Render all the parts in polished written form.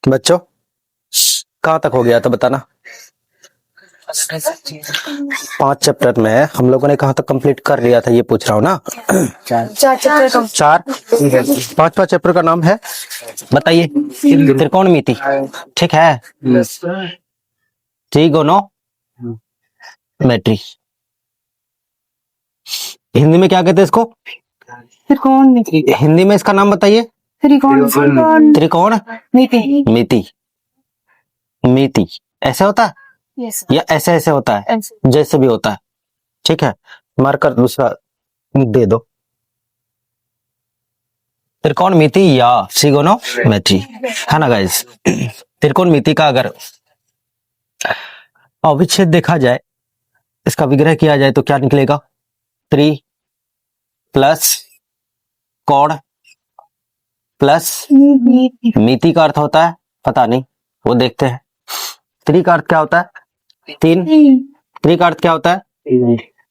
बच्चों कहाँ तक हो गया था बताना। 5 चैप्टर में हम लोगों ने कहाँ तक कंप्लीट कर लिया था ये पूछ रहा हूँ ना। 4 5 चैप्टर का नाम है बताइए। त्रिकोणमिति, ठीक है। ट्रिगोनोमेट्री, हिंदी में क्या कहते हैं इसको? त्रिकोणमिति। हिंदी में इसका नाम बताइए। त्रिकोण मिति। मिति ऐसे होता है या ऐसे ऐसे होता है? जैसे भी होता है, ठीक है। मार्कर दूसरा दे दो। त्रिकोणमिति या ट्रिगोनोमेट्री है ना गाइस। त्रिकोणमिति का अगर अविच्छेद देखा जाए, इसका विग्रह किया जाए तो क्या निकलेगा? 3 प्लस कोण प्लस मिति का अर्थ होता है पता नहीं, वो देखते हैं। 3 का अर्थ क्या होता है? 3। 3 का अर्थ क्या होता है?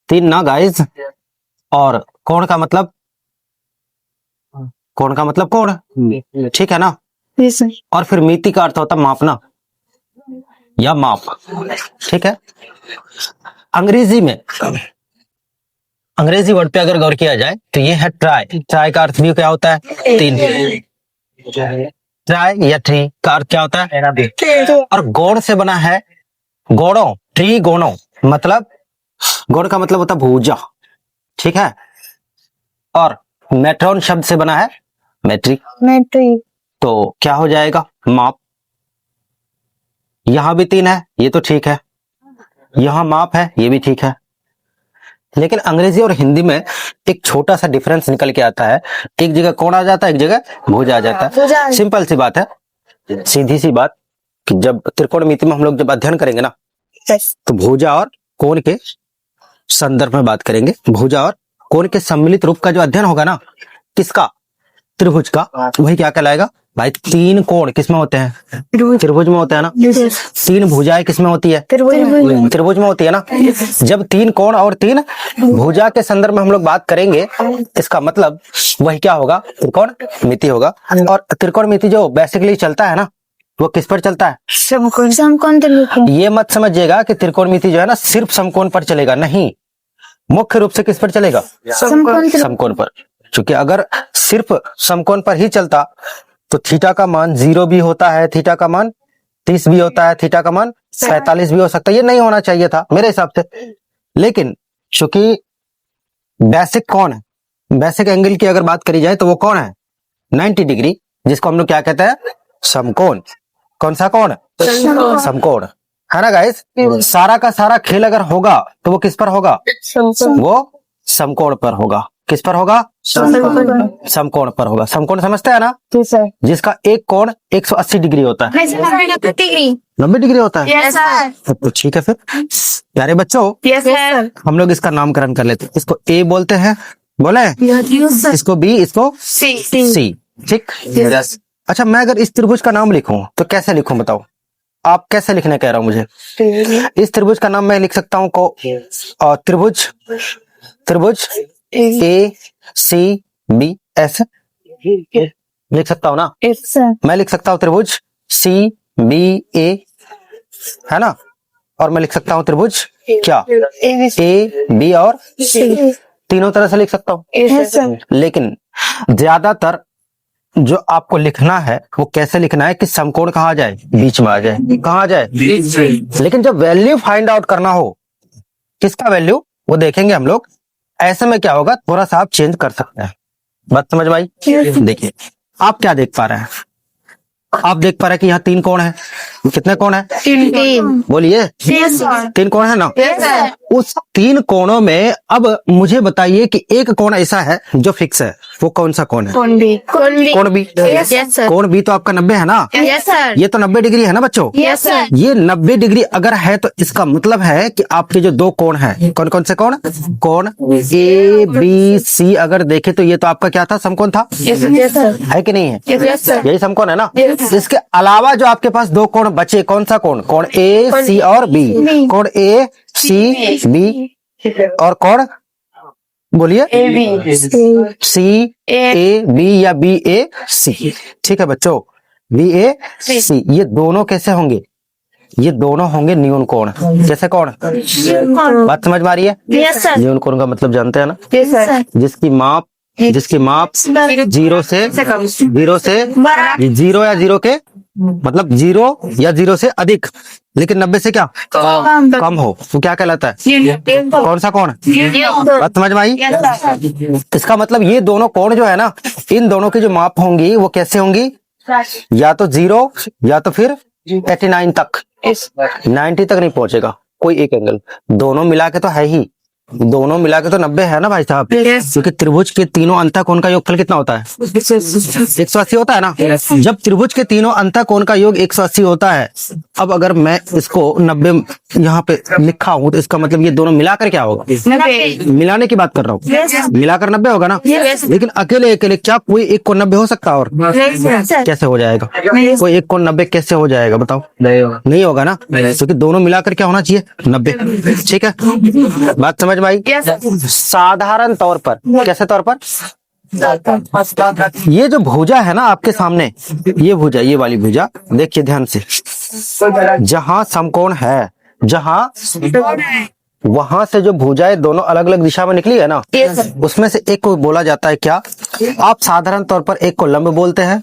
3 ना गाइस। और कोण का मतलब? कोण का मतलब कोण, ठीक है ना। और फिर मिति का अर्थ होता है मापना या माप, ठीक है। अंग्रेजी में अंग्रेजी वर्ड पे अगर गौर किया जाए तो ये है ट्राई। ट्राई का अर्थ भी क्या होता है? 3। ट्राई या ट्री का अर्थ क्या होता है? और गोण से बना है गोणों, ट्री गोणों, मतलब गोण का मतलब होता है भुजा, ठीक है। और मेट्रॉन शब्द से बना है मैट्रिक। तो क्या हो जाएगा? माप। यहां भी 3 है, ये तो ठीक है। यहां माप है, ये भी ठीक है। लेकिन अंग्रेजी और हिंदी में एक छोटा सा डिफरेंस निकल के आता है। एक जगह कोण आ जाता है, एक जगह भुजा आ जाता है। सिंपल सी बात है, सीधी सी बात कि जब त्रिकोणमिति में हम लोग जब अध्ययन करेंगे ना, तो भुजा और कोण के संदर्भ में बात करेंगे। भुजा और कोण के सम्मिलित रूप का जो अध्ययन होगा ना, किसका? त्रिभुज का, वही क्या कहलाएगा भाई? 3 कोण किसमें होते हैं? त्रिभुज में होते हैं ना। 3 भुजाएं किसमें होती है? त्रिभुज में होती है ना। जब 3 कोण और 3 भुजा के संदर्भ में हम लोग बात करेंगे, इसका मतलब वही क्या होगा? त्रिकोणमिति होगा। और त्रिकोणमिति जो बेसिकली चलता है ना, वो किस पर चलता है? समकोण। ये मत समझिएगा कि त्रिकोणमिति जो है ना सिर्फ समकोण पर चलेगा, नहीं, मुख्य रूप से किस पर चलेगा? समकोण पर। क्योंकि अगर सिर्फ समकोण पर ही चलता तो थीटा का मान 0 भी होता है, थीटा का मान 30 भी होता है, थीटा का मान 45 भी हो सकता है। ये नहीं होना चाहिए था मेरे हिसाब से। लेकिन चूंकि बेसिक कौन है, बेसिक एंगल की अगर बात करी जाए तो वो कौन है? 90 डिग्री, जिसको हम लोग क्या कहते हैं? समकोण। कौन सा कोण? समकोण, है ना गाइस। सारा का सारा खेल अगर होगा तो वो किस पर होगा? वो समकोण पर होगा। किस पर होगा? समकोण पर होगा। समकोण समझते हैं ना? जिसका एक कोण 180 डिग्री होता है। 90 डिग्री होता है। तो ठीक है फिर प्यारे बच्चों, हम लोग इसका नामकरण कर लेते हैं। इसको ए बोलते हैं, बोले, इसको बी, इसको सी, ठीक। अच्छा, मैं अगर इस त्रिभुज का नाम लिखूं तो कैसे लिखूं बताओ? आप कैसे लिखने कह रहा हूं मुझे? इस त्रिभुज का नाम मैं लिख सकता हूं को त्रिभुज ए सी बी ऐसे लिख सकता हूँ ना। मैं लिख सकता हूँ त्रिभुज सी बी ए, है ना। और मैं लिख सकता हूँ त्रिभुज क्या? ए बी और सी, तीनों तरह से लिख सकता हूँ। लेकिन ज्यादातर जो आपको लिखना है वो कैसे लिखना है कि समकोण कहाँ आ जाए? बीच में आ जाए। कहाँ आ जाए? लेकिन जब वैल्यू फाइंड आउट करना हो, किसका वैल्यू, वो देखेंगे हम लोग। ऐसे में क्या होगा, थोड़ा सा आप चेंज कर सकते हैं। बात समझ में आई? देखिए आप क्या देख पा रहे हैं? आप देख पा रहे हैं कि यहाँ 3 कोण है। कितने कोण है? 3। बोलिए 3 कोण है ना। उस 3 कोणों में अब मुझे बताइए कि एक कोण ऐसा है जो फिक्स है, वो कौन सा कोण है? कोण बी। कोण बी तो आपका 90 है ना। ये तो 90 डिग्री है ना बच्चों। ये 90 डिग्री अगर है तो इसका मतलब है कि आपके जो 2 कोण है, कौन कौन से कोण? कोण ए बी सी अगर देखे तो ये तो आपका क्या था? समकोण था, है कि नहीं है? यही समकोण है ना। इसके अलावा जो आपके पास 2 कोण बचे, कौन सा कोण? कोण ए सी और बी। कोण ए सी बी और कोण, बोलिए, सी ए बी या बी ए सी, ठीक है बच्चों। VAC, ये दोनों कैसे होंगे? ये दोनों होंगे न्यून कोण। कैसे कोण? बात समझ में आ रही है? न्यून कोण का मतलब जानते हैं ना? जिसकी माप जीरो से जीरो या जीरो के मतलब जीरो या जीरो से अधिक, लेकिन 90 से क्या कम हो, तो क्या कहलाता है? कौन सा कोण? बात समझ में आई? इसका मतलब ये दोनों कोण जो है ना, इन दोनों की जो माप होंगी वो कैसे होंगी? या तो 0 या तो फिर 89 तक, 90 तक नहीं पहुंचेगा कोई एक एंगल। दोनों मिला के तो है ही, दोनों मिला के तो 90 है ना भाई साहब, क्योंकि त्रिभुज के तीनों अंतःकोण का योगफल कितना होता है? 180 होता है ना। जब त्रिभुज के तीनों अंतःकोण का योग 180 होता है, अब अगर मैं इसको 90 यहाँ पे लिखा हूँ तो इसका मतलब ये दोनों मिलाकर क्या होगा? मिलाने की बात कर रहा हूँ, मिलाकर 90 होगा ना। लेकिन अकेले अकेले क्या कोई एक कोण 90 हो सकता है? और कैसे हो जाएगा? कोई एक कोण 90 कैसे हो जाएगा बताओ? नहीं होगा ना, क्योंकि दोनों मिलाकर क्या होना चाहिए? 90। ठीक है, बात समझ में आई? साधारण तौर पर, कैसे तौर पर? ये जो भुजा है ना आपके सामने, ये भुजा, ये वाली भुजा देखिए ध्यान से, जहां समकोण है, जहां वहां से जो भुजाएं दोनों अलग अलग दिशा में निकली है ना, उसमें से एक को बोला जाता है क्या? आप साधारण तौर पर एक को लंब बोलते हैं,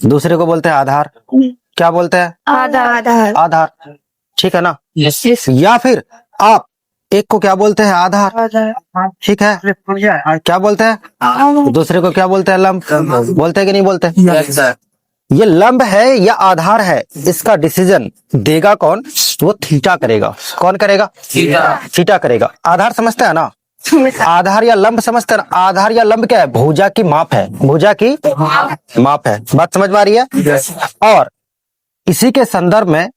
दूसरे को बोलते हैं आधार। क्या बोलते हैं? आधार। ठीक है ना। या फिर आप एक को क्या बोलते हैं? आधार। ठीक है, क्या बोलते हैं? दूसरे को क्या बोलते हैं? लंब। बोलते हैं कि नहीं बोलते? ये लंब है या आधार है, इसका डिसीजन देगा कौन? वो थीटा करेगा। कौन करेगा? थीटा करेगा। आधार समझते हैं ना? आधार या लंब समझते हैं ना? आधार या लंब क्या है? भुजा की माप है, भुजा की माप है। बात समझ में आ रही है? और इसी के संदर्भ में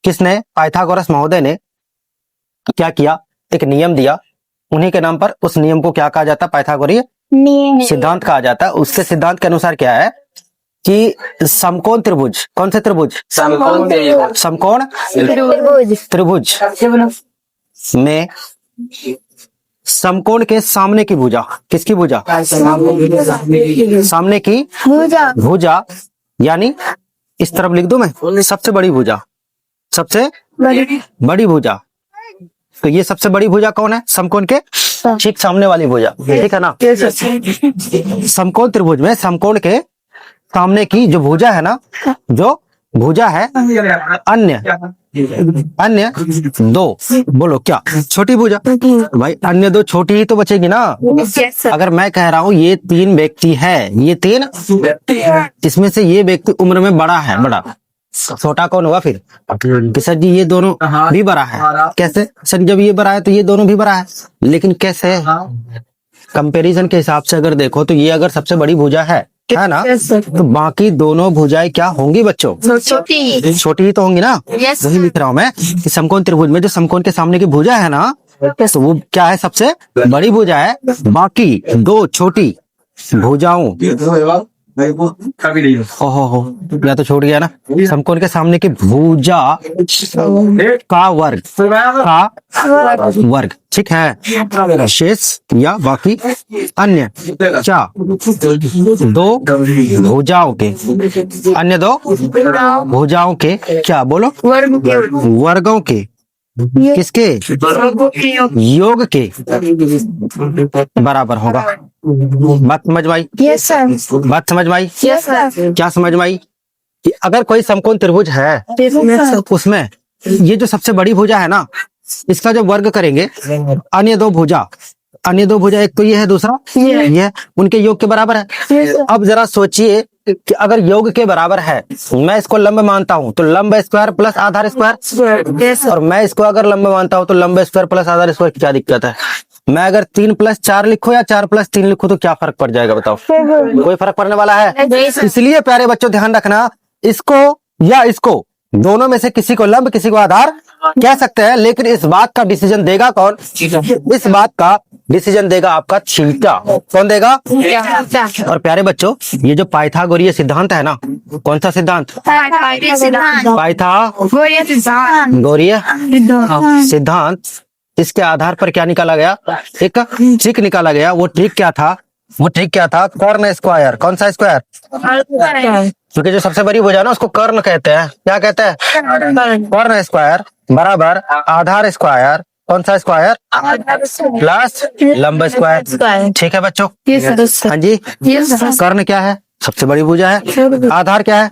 किसने? पाइथागोरस महोदय ने क्या किया? एक नियम दिया, उन्हीं के नाम पर उस नियम को क्या कहा जाता है? पाइथागोरीय सिद्धांत कहा जाता है। उसके सिद्धांत के अनुसार क्या है कि समकोण त्रिभुज, कौन से त्रिभुज? समकोण त्रिभुज में समकोण के सामने की भुजा, किसकी भुजा? सामने की भुजा, यानी इस तरफ लिख दूं मैं, सबसे बड़ी भुजा, सबसे बड़ी भुजा। तो ये सबसे बड़ी भुजा कौन है? समकोण के ठीक सामने वाली भुजा। ठीक है ना। समकोण त्रिभुज में समकोण के सामने की जो भुजा है ना, जो भुजा है अन्य दो, बोलो क्या? छोटी भुजा। भाई अन्य दो छोटी ही तो बचेगी ना। अगर मैं कह रहा हूँ ये 3 व्यक्ति है, ये 3 इसमें से ये व्यक्ति उम्र में बड़ा है, बड़ा, छोटा कौन हुआ फिर? कि सर जी ये दोनों भी बड़ा है। कैसे? सर जब ये बड़ा है तो ये दोनों भी बड़ा है, लेकिन कैसे? कंपैरिजन के हिसाब से अगर देखो तो ये अगर सबसे बड़ी भुजा है ना, तो बाकी दोनों भुजाएं क्या होंगी बच्चों? छोटी ही तो होंगी ना। वही लिख रहा हूं मैं कि समकोण त्रिभुज में जो समकोण के सामने की भुजा है ना, तो वो क्या है? सबसे बड़ी भुजा है। बाकी दो छोटी भुजाओं, ओहो या तो छोड़ गया ना। समकोण के सामने की भुजा का वर्ग, ठीक है। शेष या बाकी अन्य क्या? दो भुजाओं के, अन्य दो भुजाओं के क्या? बोलो, वर्गों के, किसके? योग के बराबर होगा। बात समझ में आई? Yes sir. बात समझ में आई? Yes sir. क्या समझ में आई? कि अगर कोई समकोण त्रिभुज है, उसमें ये जो सबसे बड़ी भुजा है ना, इसका जब वर्ग करेंगे अन्य दो भुजा, एक तो ये है, दूसरा ये, उनके योग के बराबर है। अब जरा सोचिए कि अगर योग के बराबर है, मैं इसको लंब मानता हूं तो लंब स्क्वायर प्लस आधार स्क्वायर, और मैं इसको अगर लंब मानता हूं तो लंब स्क्वायर प्लस आधार स्क्वायर। क्या दिक्कत है? मैं अगर 3 + 4 लिखूं या 4 + 3 लिखूं तो क्या फर्क पड़ जाएगा बताओ? कोई फर्क पड़ने वाला है? इसलिए प्यारे बच्चों ध्यान रखना, इसको या इसको दोनों में से किसी को लंब किसी को आधार कह सकते हैं, लेकिन इस बात का डिसीजन देगा कौन? इस बात का डिसीजन देगा आपका थीटा। कौन देगा? और प्यारे बच्चों ये जो पाइथागोरीय सिद्धांत है ना, कौन सा सिद्धांत? पाइथागोरीय सिद्धांत। इसके आधार पर क्या निकाला गया? एक ट्रिक निकाला गया। वो ट्रिक क्या था वो ठीक क्या था? कर्ण स्क्वायर। कौन सा स्क्वायर? क्योंकि जो सबसे बड़ी भुजा है ना उसको कर्ण कहते हैं। क्या कहते हैं? कर्ण स्क्वायर बराबर आधार स्क्वायर। कौन सा स्क्वायर? प्लस लंब स्क्वायर। ठीक है बच्चों? हाँ जी। कर्ण क्या है? सबसे बड़ी भुजा है। आधार क्या है?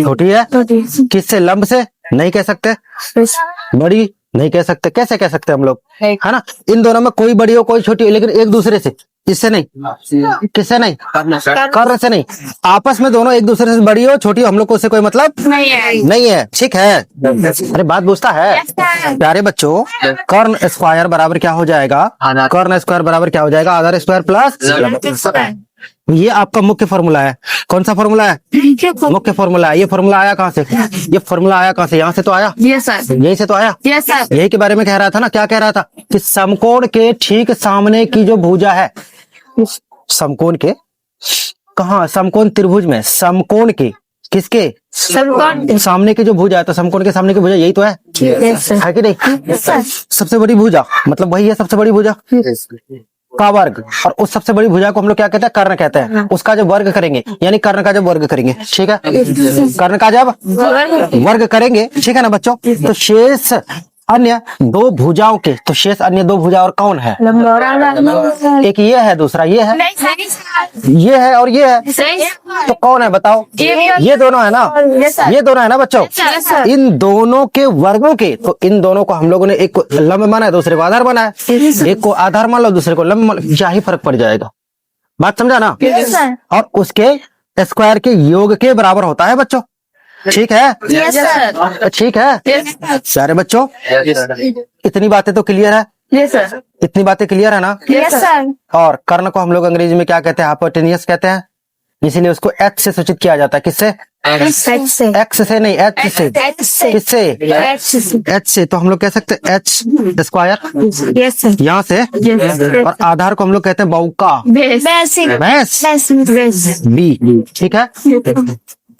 छोटी है। किससे? लंब से? नहीं कह सकते। बड़ी नहीं कह सकते। कैसे कह सकते हम लोग? है ना, इन दोनों में कोई बड़ी हो कोई छोटी हो, लेकिन एक दूसरे से। इससे नहीं। किससे नहीं? कर्ण से नहीं। आपस में दोनों एक दूसरे से बड़ी हो छोटी हो, हम लोग को उससे कोई मतलब नहीं है। ठीक है? अरे बात पूछता है प्यारे बच्चों। कर्ण स्क्वायर बराबर क्या हो जाएगा? कर्ण स्क्वायर बराबर क्या हो जाएगा? आधार स्क्वायर प्लस। ये आपका मुख्य फॉर्मूला है। कौन सा फॉर्मूला है? मुख्य फॉर्मूला है। ये फॉर्मूला आया कहाँ से? ये फॉर्मूला आया कहाँ से? यहाँ से तो आया। यही से तो आया। यही के बारे में कह रहा था ना। क्या कह रहा था? कि समकोण के ठीक सामने की जो भुजा है, समकोण के कहाँ? समकोण त्रिभुज में समकोण के किसके? सामने की जो भुजा है, तो समकोण के सामने की भुजा यही तो है कि नहीं? सबसे बड़ी भुजा मतलब वही है सबसे बड़ी भुजा का वर्ग। और उस सबसे बड़ी भुजा को हम लोग क्या कहते हैं? कर्ण कहते हैं। उसका जब वर्ग करेंगे, यानी कर्ण का जब वर्ग करेंगे, ठीक है? कर्ण का जब वर्ग करेंगे, ठीक है ना बच्चों? तो शेष अन्य दो भुजाओं के, तो शेष अन्य दो भुजा और कौन है? एक ये है, दूसरा ये है। ये है और ये है, तो कौन है बताओ? ये दोनों है ना। ये दोनों है ना बच्चों। इन दोनों के वर्गों के, तो इन दोनों को हम लोगों ने एक को लंब माना है, दूसरे को आधार माना है। एक को आधार मान लो, दूसरे को लंब मान लो, क्या ही फर्क पड़ जाएगा? बात समझा ना? और उसके स्क्वायर के योग के बराबर होता है बच्चों। ठीक है? ठीक है प्यारे बच्चों। इतनी बातें तो क्लियर है। इतनी बातें क्लियर है ना? और कर्ण को हम लोग अंग्रेजी में क्या कहते हैं? हाइपोटेनियस कहते हैं। इसीलिए उसको एच से सूचित किया जाता है। किससे? एक्स से नहीं, एच से। किससे? एच से। तो हम लोग कह सकते हैं एच स्क्वायर यहाँ से। और आधार को हम लोग कहते हैं बहुका बी। ठीक है?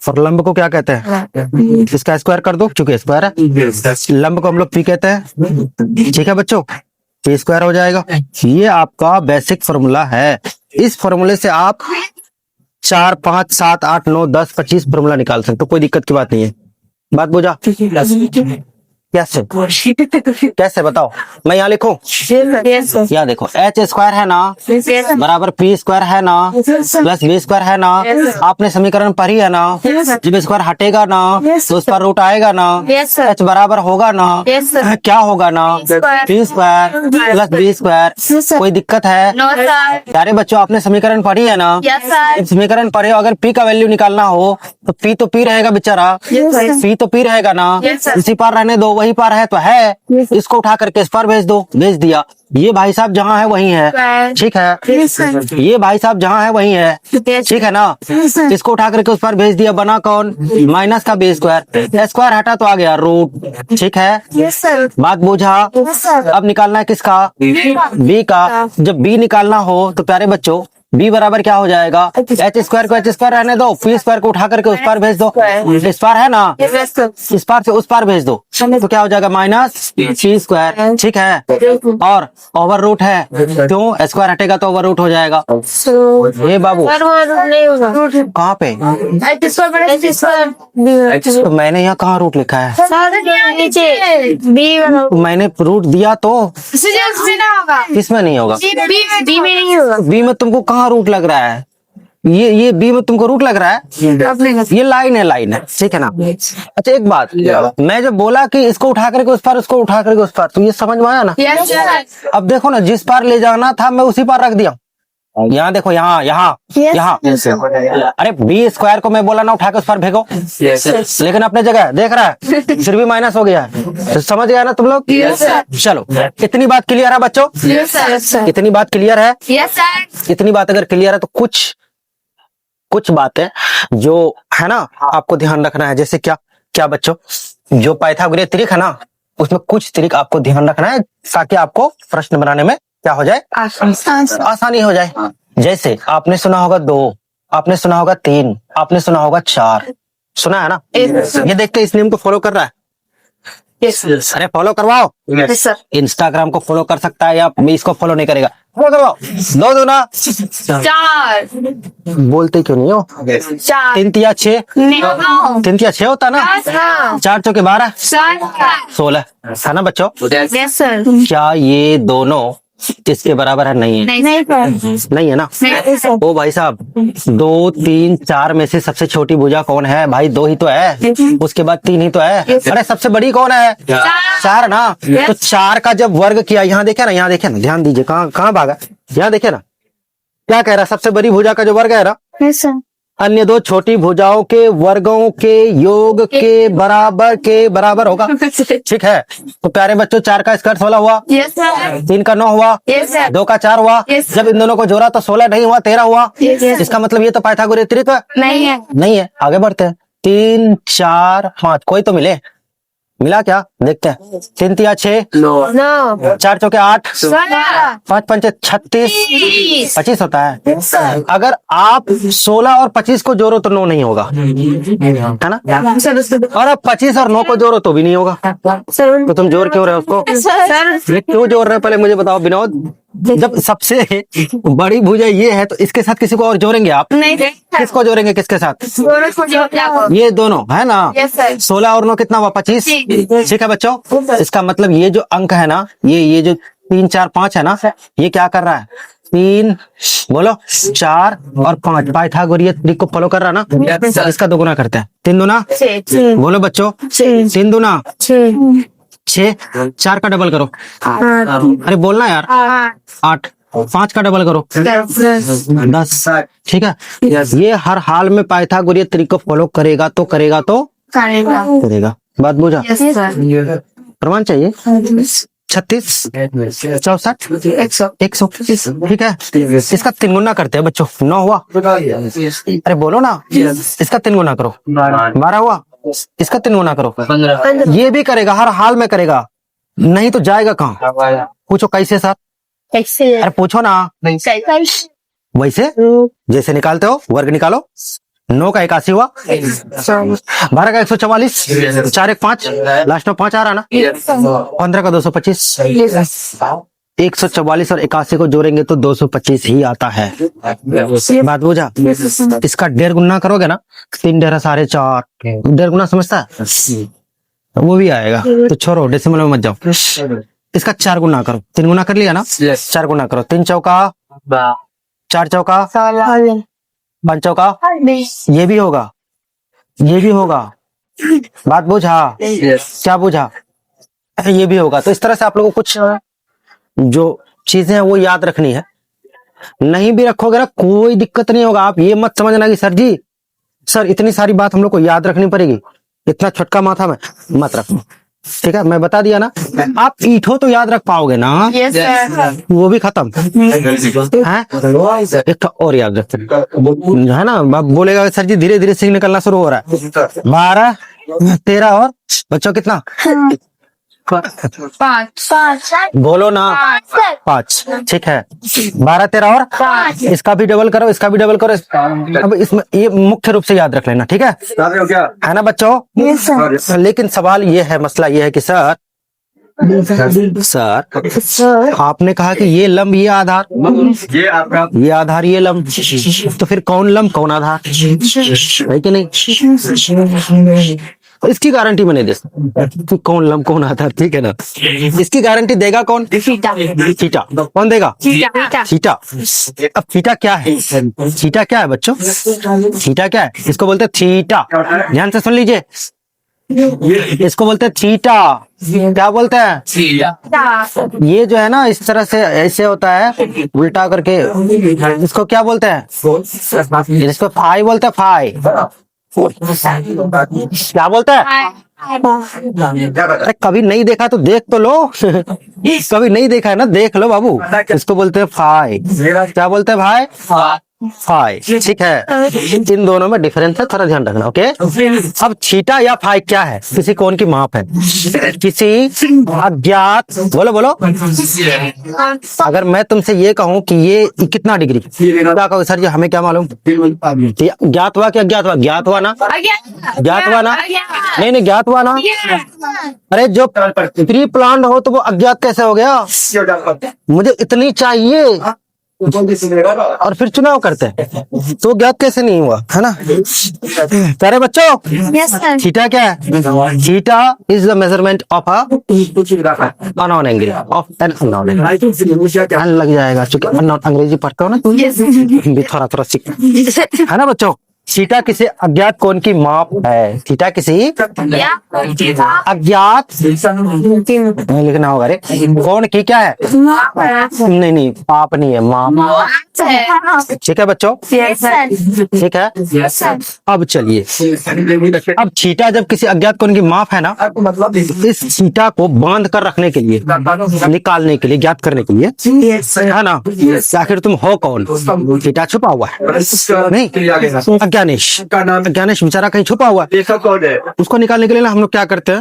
और लंब को क्या कहते हैं? इसका स्क्वायर कर दो, चूंकि स्क्वायर है। लंब को हम लोग पी कहते हैं। ठीक है बच्चों? पी स्क्वायर हो जाएगा। ये आपका बेसिक फॉर्मूला है। इस फॉर्मूले से आप 4, 5, 7, 8, 9, 10, 25 फॉर्मूला निकाल सकते हो। कोई दिक्कत की बात नहीं है। बात बुझा? कैसे? कैसे बताओ? मैं यहाँ लिखूं? यहाँ देखो, एच स्क्वायर है ना बराबर पी स्क्वायर है ना प्लस बी स्क्वायर है ना। आपने समीकरण पढ़ी है ना? जब स्क्वायर हटेगा ना तो उस पर रूट आएगा ना। एच बराबर होगा ना, क्या होगा ना? P square plus B square. कोई दिक्कत है? प्यारे बच्चों, आपने समीकरण पढ़ी है ना? समीकरण पढ़े, अगर पी का वैल्यू निकालना हो तो पी तो पी रहेगा बेचारा। पी तो पी रहेगा ना। इसी पार रहने दो, वही पार है तो है। इसको उठा करके इस पार भेज दो। भेज दिया। ये भाई साहब जहाँ है वही है। ठीक है? ये भाई साहब जहाँ है वही है। ठीक है ना? इसको उठा करके उस पार भेज दिया। बना कौन? माइनस का बी स्क्वायर। स्क्वायर हटा तो आ गया रूट। ठीक है? बात बुझा? अब निकालना है किसका? बी का। जब बी निकालना हो तो प्यारे बच्चों बी बराबर क्या हो जाएगा? एच स्क्वायर को एच स्क्वायर रहने दो, पी स्क्वायर को उठा करके उस पार भेज दो। इस पार है ना, इस पार से उस पार भेज दो तो क्या हो जाएगा? Minus P square. ठीक है? और ओवर रूट है, क्यों? स्क्वायर हटेगा तो ओवर रूट हो जाएगा। ये बाबू कहाँ पे? तो मैंने यहाँ कहाँ रूट लिखा है? मैंने रूट दिया तो इसमें नहीं होगा। बी में तुमको कहाँ रूट लग रहा है? ये बी में तुमको रूट लग रहा है? ये लाइन है, लाइन है। ठीक है ना? अच्छा एक बात, मैं जब बोला कि इसको उठा करके उस पार, उसको उठा करके उस पार, तो ये समझ में आया ना? अब देखो ना, जिस पार ले जाना था मैं उसी पार रख दिया। यहाँ देखो, यहाँ यहाँ यहाँ। अरे बी स्क्वायर को मैं बोला ना उठा के उस पार भेगो, लेकिन अपने जगह देख रहा है फिर भी माइनस हो गया। तो समझ गया ना तुम लोग? चलो, इतनी बात क्लियर है बच्चों? इतनी बात क्लियर है? इतनी बात अगर क्लियर है तो कुछ बातें जो है ना आपको ध्यान रखना है। जैसे क्या क्या बच्चों? जो पाइथागोरस त्रिक है ना, उसमें कुछ त्रिक आपको ध्यान रखना है ताकि आपको प्रश्न बनाने में क्या हो जाए? आसानी हो जाए। जैसे आपने सुना होगा 2, आपने सुना होगा 3, आपने सुना होगा 4। सुना है ना? ये देखते इस नियम को फॉलो कर रहा है? अरे फॉलो करवाओ। इंस्टाग्राम को फॉलो कर सकता है या इसको फॉलो नहीं करेगा? दो दूना, 4 बोलते क्यों नहीं हो? 4 तीन तिया 6, 9 तीन तिया 6 होता ना, 4 चौके 12, 16 है ना बच्चों? Yes sir. क्या ये दोनों इसके बराबर है? नहीं है, नहीं है ना? ओ भाई साहब, 2, 3, 4 में से सबसे छोटी भुजा कौन है भाई? 2 ही तो है, उसके बाद 3 ही तो है। अरे सबसे बड़ी कौन है? 4 ना। तो 4 का जब वर्ग किया, यहाँ देखे ना, यहाँ देखे ना, ध्यान दीजिए, कहाँ भागा, यहाँ देखे ना, क्या कह रहा है? सबसे बड़ी भुजा का जो वर्ग है ना, अन्य दो छोटी भुजाओं के वर्गों के योग के बराबर होगा। ठीक है, तो प्यारे बच्चों, 4 का स्क्वायर 16 हुआ, यस सर। 3 का 9 हुआ, यस सर। 2 का 4 हुआ। Yes, जब इन दोनों को जोड़ा तो 16 नहीं हुआ, 13 हुआ। Yes. इसका मतलब ये तो पाइथागोरस त्रित्व नहीं है। नहीं है। आगे बढ़ते हैं, 3, 4, 5, कोई तो मिले, मिला क्या? देखते हैं। 3 तिया 6, 9 4 चौके 8, 16 5 पंचे 36, 25 होता है। सर। अगर आप 16 और 25 को जोड़ो तो 9 नहीं होगा, है ना? सर और अब 25 और 9 को जोड़ो तो भी नहीं होगा। सर तो तुम जोड़ क्यों रहे हो उसको? सर ये क्यों जोड़ रहे हो, पहले मुझे बताओ विनोद। जब सबसे बड़ी भुजा ये है तो इसके साथ किसी को और जोड़ेंगे आप? नहीं। किसको जोड़ेंगे, किसके साथ? दोनों को जोड़ ये दोनों, है ना? Yes sir. 16 और 9 कितना हुआ? 25। ठीक है बच्चों, इसका मतलब ये जो अंक है ना, ये जो 3, 4, 5 है ना, ये क्या कर रहा है? 3, बोलो 4 और 5 पाइथागोरियन ट्रिक को फॉलो कर रहा है ना? इसका दोगुना करते हैं, 3 दूना, बोलो बच्चों, 3 दूना 6, 4 का डबल करो, अरे बोलना यार, 8, 5 का डबल करो 10। ठीक है, ये हर हाल में पाइथागोरियन ट्रिक को फॉलो करेगा तो करेगा। बात बुझा? प्रमाण चाहिए? 36, 64, 100। ठीक है, इसका 3 गुना करते हैं बच्चों, 9 हुआ। अरे बोलो ना, इसका 3 गुना करो, 12 हुआ। इसका 3 गुना करो, 15। ये भी करेगा, हर हाल में करेगा, नहीं तो जाएगा कहाँ? पूछो कैसे सर? कैसे? अरे पूछो ना। वैसे जैसे निकालते हो, वर्ग निकालो। 9 का 81 हुआ, 12 का 144, 4 1 5, लास्ट में 5 आ रहा ना, 15 का 225, 144 और 81 को जोड़ेंगे तो 225 ही आता है। बात बुझा? इसका 1.5 गुना करोगे ना, 3 डेढ़ 4.5, 1.5 गुना समझता है? वो भी आएगा, तो छोड़ो, डेसिमल में मत जाओ। इसका 4 गुना करो, 3 गुना कर लिया ना, 4 गुना करो, 3 चौका 4 चौका 5 चौका, ये भी होगा, ये भी होगा। बात बुझा? क्या बुझा? ये भी होगा। तो इस तरह से आप लोगों को कुछ जो चीजें हैं वो याद रखनी है। नहीं भी रखोगे ना कोई दिक्कत नहीं होगा। आप ये मत समझना कि सर जी, सर इतनी सारी बात हम लोग को याद रखनी पड़ेगी, इतना छोटका माथा में मत रखो। ठीक है, मैं बता दिया ना, आप ईठो तो याद रख पाओगे ना। Yes sir. वो भी खत्म है। एक तो और याद रख, है ना, बोलेगा सर जी धीरे धीरे सिंह निकलना शुरू हो रहा है। 12, 13 और बच्चों कितना? 5 बोलो ना, 5। ठीक है, 12, 13 और 5, इसका भी डबल करो, इसका भी डबल करो। अब इसमें ये मुख्य रूप से याद रख लेना। ठीक है ना बच्चों? लेकिन सवाल ये है, मसला ये है कि सर आपने कहा कि ये लंब, ये आधार, ये आधार, ये लंब, तो फिर कौन लंब कौन आधार है कि नहीं? इसकी गारंटी मैं नहीं दे सकता कि कौन लंब कौन आधार। ठीक है ना, इसकी गारंटी देगा कौन? थीटा। कौन देगा? थीटा। अब थीटा क्या है? थीटा क्या है बच्चों? थीटा क्या है? इसको बोलते हैं थीटा। ध्यान से सुन लीजिए, इसको बोलते हैं थीटा। क्या बोलते हैं? ये जो है ना, इस तरह से ऐसे होता है उल्टा करके, इसको क्या बोलते हैं? इसको फाई बोलते हैं, फाई। क्या बोलते हैं? अरे कभी नहीं देखा तो देख तो लो। कभी नहीं देखा है ना, देख लो बाबू। इसको बोलते हैं फाई। क्या बोलते हैं भाई? फाई, ठीक है। इन दोनों में डिफरेंस है, थोड़ा ध्यान रखना, ओके। अब थीटा या फाई क्या है? किसी कोण की माप है, किसी अज्ञात, बोलो बोलो। अगर मैं तुमसे ये कहूं कि ये कितना डिग्री, क्या कहो सर जी, हमें क्या मालूम? ज्ञात हुआ कि अज्ञात हुआ? ज्ञात हुआ ना, ज्ञात हुआ ना, नहीं नहीं ज्ञात हुआ ना। अरे जो प्री प्लान्ड हो तो वो अज्ञात कैसे हो गया? मुझे इतनी चाहिए और फिर चुनाव करते हैं तो ज्ञात कैसे नहीं हुआ, है ना? प्यारे बच्चों, Yes, sir. थीटा क्या है? Theta is the measurement of unknown angle, of an unknown angle. लग जाएगा, चूंकि अननोन अंग्रेजी पढ़ते हो ना तुम, Yes. भी थोड़ा थोड़ा सीख, है ना बच्चों? थीटा किसी अज्ञात कोण की माप है, थीटा किसी अज्ञात, लिखना होगा रे, कोण की क्या है? नहीं नहीं, पाप नहीं है, माप, ठीक है बच्चों, Yes, sir. ठीक है। Yes, sir. अब चलिए, अब थीटा जब किसी अज्ञात कोण की माप है ना, इस थीटा को बांध कर रखने के लिए, निकालने के लिए, ज्ञात करने के लिए, है ना, आखिर तुम हो कौन? थीटा छुपा हुआ है, नहीं अज्ञानेश, अज्ञानेश बेचारा कहीं छुपा हुआ है, उसको निकालने के लिए ना हम लोग क्या करते हैं,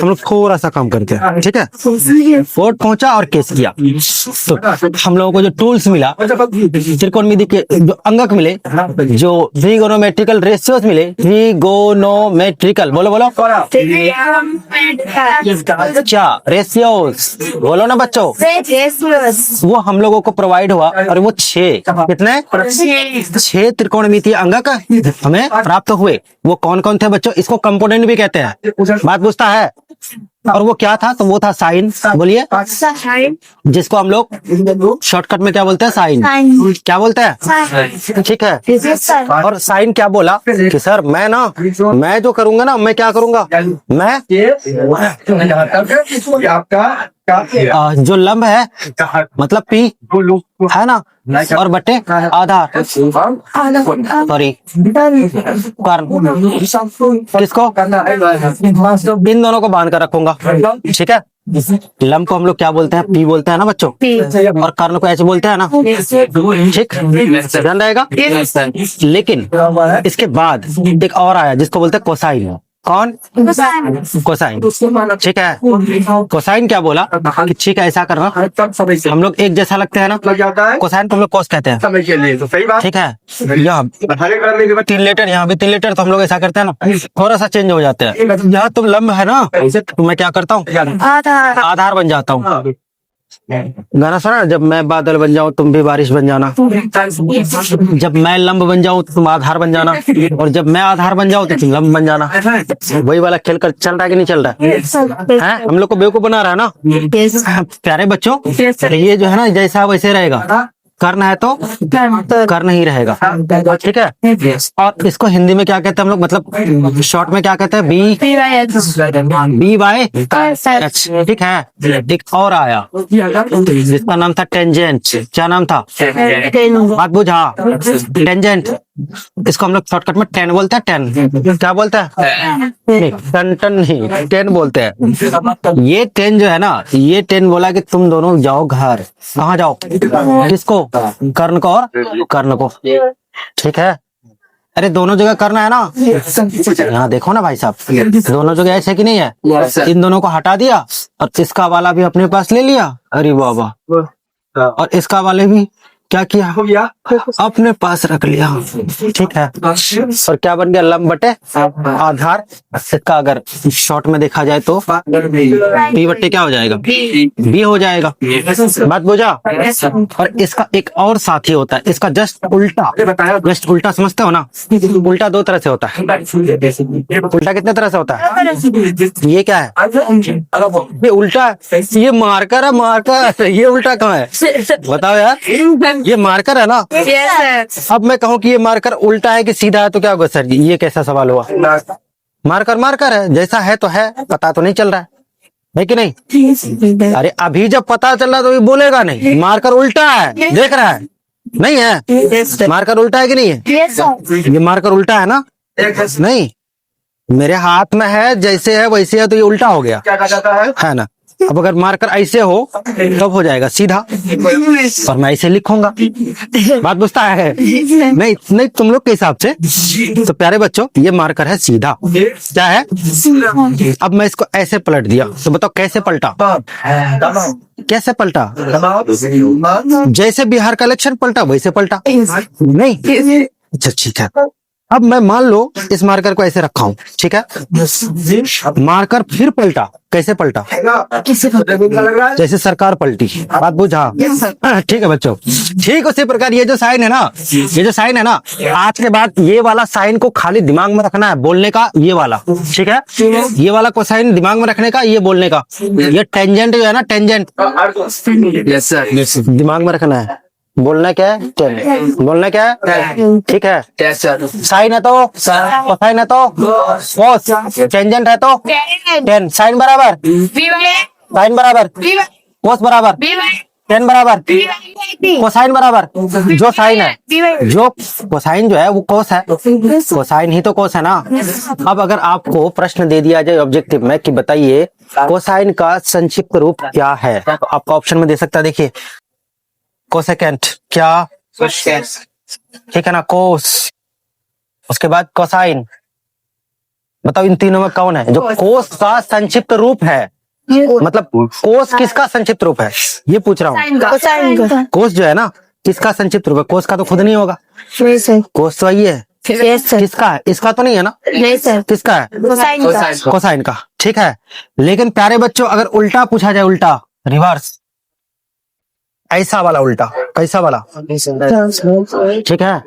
हम लोग थोड़ा सा काम करते हैं, ठीक है। कोर्ट पहुंचा और केस किया, तो हम लोगों को जो टूल्स मिला, त्रिकोणमिति के जो अंगक मिले, जो ट्रिगोनोमेट्रिकल रेशियोज मिले, ट्रिगोनोमेट्रिकल, बोलो बोलो क्या रेशियोज, बोलो ना बच्चों, वो हम लोगों को प्रोवाइड हुआ, और वो 6, कितने? 6 त्रिकोणमितीय अंगक हमें प्राप्त हुए। वो कौन कौन थे बच्चों? इसको कंपोनेंट भी कहते हैं। बात पूछता है, और वो क्या था? तो वो था साइन, बोलिए, जिसको हम लोग शॉर्टकट में क्या बोलते हैं? साइन, क्या बोलते हैं? ठीक है। और साइन क्या बोला कि सर मैं जो करूंगा ना, मैं क्या करूंगा, मैं जो लंब है मतलब पी, है ना, और बटे आधार, सॉरी कर्ण, किसको? इन दोनों को बांध कर रखूंगा, ठीक है। लंब को हम लोग क्या बोलते हैं? पी बोलते हैं ना बच्चों, और कर्ण को ऐसे बोलते हैं ना, ठीक, ध्यान रहेगा। लेकिन इसके बाद एक और आया जिसको बोलते हैं कोसाइन। कौन? कोसाइन, ठीक है। कोसाइन क्या बोला कि ठीक है ऐसा करना, हम लोग एक जैसा लगते हैं ना, कोसाइन को हम लोग कोस कहते हैं, ठीक है। यहाँ 3 लेटर, यहाँ भी 3 लेटर, तो हम लोग ऐसा करते हैं ना, थोड़ा सा चेंज हो जाते हैं। यहाँ तुम लंब है ना, तो मैं क्या करता हूँ? आधार बन जाता हूँ। गाना सुना, जब मैं बादल बन जाऊं तुम भी बारिश बन जाना, जब मैं लंब बन जाऊं तो तुम आधार बन जाना, और जब मैं आधार बन जाऊं तो तुम लंब बन जाना। वही वाला खेल कर चल रहा है कि नहीं चल रहा है? हम लोग को बेवकूफ बना रहा है ना प्यारे बच्चों। ये जो है ना, जैसा वैसे रहेगा, कर्ण है तो कर्ण ही रहेगा, ठीक है। और इसको हिंदी में क्या कहते हैं हम लोग, मतलब शॉर्ट में क्या कहते हैं? बी बाय एच, ठीक है। एक और आया जिसका नाम था टेंजेंट। क्या नाम था? बात बुझा, टेंजेंट। इसको हम लोग शॉर्टकट में 10 बोलते हैं। 10 क्या बोलते हैं? नहीं, टन नहीं, 10 बोलते हैं। ये 10 जो है ना, ये 10 बोला कि तुम दोनों जाओ घर। कहाँ जाओ? किसको? कर्ण को और कर्ण को, ठीक है। अरे दोनों जगह करना है ना, यहाँ देखो ना भाई साहब, दोनों जगह ऐसे कि नहीं है? इन दोनों को हटा दिया और इसका वाला भी अपने पास ले लिया, अरे बाबा, और इसका वाले भी क्या किया? अपने पास रख लिया, ठीक है। और क्या बन गया? लंब बटे आधार। इसका अगर शॉर्ट में देखा जाए तो पी बट्टे क्या हो जाएगा? बी हो जाएगा। बात बुझा? और इसका एक और साथी होता है, इसका जस्ट उल्टा, जस्ट उल्टा समझते हो ना? उल्टा 2 तरह से होता है। उल्टा कितने तरह से होता है? ये क्या है? ये उल्टा, ये मार्कर है, मार्कर। ये उल्टा कहाँ है बताओ यार? ये मार्कर है ना। अब मैं कहूँ कि ये मार्कर उल्टा है कि सीधा है तो क्या होगा सर जी? ये कैसा सवाल हुआ? मार्कर मार्कर है, जैसा है तो है, पता तो नहीं चल रहा है कि नहीं? अरे अभी जब पता चल रहा तो ये बोलेगा नहीं मार्कर उल्टा है, देख रहा है नहीं है? मार्कर उल्टा है कि नहीं है? ये मार्कर उल्टा है ना? नहीं, मेरे हाथ में है, जैसे है वैसे है, तो ये उल्टा हो गया, है ना? अब अगर मार्कर ऐसे हो तब हो जाएगा सीधा, और मैं ऐसे लिखूंगा। बात बुझता है? नहीं नहीं, तुम लोग के हिसाब से तो प्यारे बच्चों ये मार्कर है सीधा। क्या है? अब मैं इसको ऐसे पलट दिया, तो बताओ कैसे पलटा? कैसे पलटा? जैसे बिहार का इलेक्शन पलटा वैसे पलटा नहीं? अच्छा ठीक है। अब मैं मान लो इस मार्कर को ऐसे रखा हूं, ठीक है, मार्कर फिर पलटा, कैसे पलटा? जैसे सरकार पलटी। बात बुझा? ठीक है बच्चों, ठीक उसी प्रकार ये जो साइन है ना, ये जो साइन है ना, आज के बाद ये वाला साइन को खाली दिमाग में रखना है, बोलने का ये वाला, ठीक है, ये वाला को साइन दिमाग में रखने का, ये बोलने का। ये टेंजेंट जो है ना, टेंजेंट दिमाग में रखना है। बोलना क्या है? टेन। बोलना क्या है? ठीक है। साइन है तो कोसाइन है तो कोस, टेंजेंट है तो टेन। साइन बराबर साइन बराबर कोस बराबर टेन बराबर कोसाइन बराबर जो साइन है, जो कोसाइन जो है वो कोस है, कोसाइन ही तो कोस है ना। अब अगर आपको प्रश्न दे दिया जाए ऑब्जेक्टिव में कि बताइए कोसाइन का संक्षिप्त रूप क्या है, तो आपका ऑप्शन में दे सकता है। देखिए कोसेकेंट, क्या? ठीक है ना, कोस, उसके बाद कोसाइन। बताओ इन तीनों में कौन है जो कोस का संक्षिप्त रूप है? मतलब कोस किसका संक्षिप्त रूप है ये पूछ रहा हूँ। कोस जो है ना किसका संक्षिप्त रूप है? कोस का तो खुद नहीं होगा, कोस तो वही है। किसका है? इसका तो नहीं है ना? नहीं सर। किसका है? कोसाइन का। ठीक है, लेकिन प्यारे बच्चों अगर उल्टा पूछा जाए, उल्टा रिवर्स, ऐसा वाला उल्टा, कैसा वाला? ठीक है,